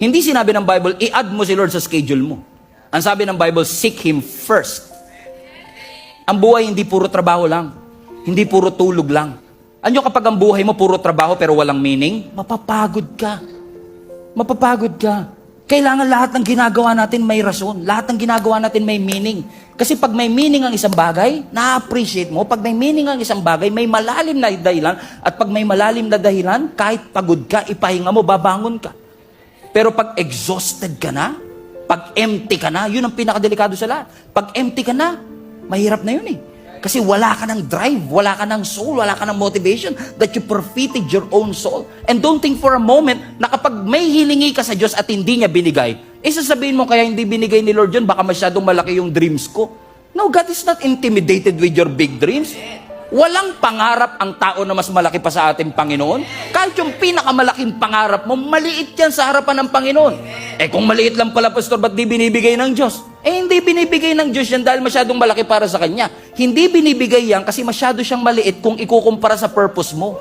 Hindi sinabi ng Bible, i-add mo si Lord sa schedule mo. Ang sabi ng Bible, seek Him first. Ang buhay hindi puro trabaho lang. Hindi puro tulog lang. Ano kapag ang buhay mo puro trabaho pero walang meaning? Mapapagod ka. Mapapagod ka. Kailangan lahat ng ginagawa natin may rason. Lahat ng ginagawa natin may meaning. Kasi pag may meaning ang isang bagay, na-appreciate mo. Pag may meaning ang isang bagay, may malalim na dahilan. At pag may malalim na dahilan, kahit pagod ka, ipahinga mo, babangon ka. Pero pag exhausted ka na, pag empty ka na, yun ang pinakadelikado sa lahat. Pag empty ka na, mahirap na yun eh. Kasi wala ka ng drive, wala ka ng soul, wala ka ng motivation that you forfeited your own soul. And don't think for a moment na kapag may hilingi ka sa Diyos at hindi niya binigay, sasabihin mo kaya hindi binigay ni Lord yun, baka masyadong malaki yung dreams ko. No, God is not intimidated with your big dreams. Walang pangarap ang tao na mas malaki pa sa ating Panginoon. Kahit yung pinakamalaking pangarap mo, maliit yan sa harapan ng Panginoon. Kung maliit lang pala, Pastor, ba't di binibigay ng Diyos? Hindi binibigay ng Diyos yan dahil masyadong malaki para sa Kanya. Hindi binibigay yan kasi masyado siyang maliit kung ikukumpara sa purpose mo.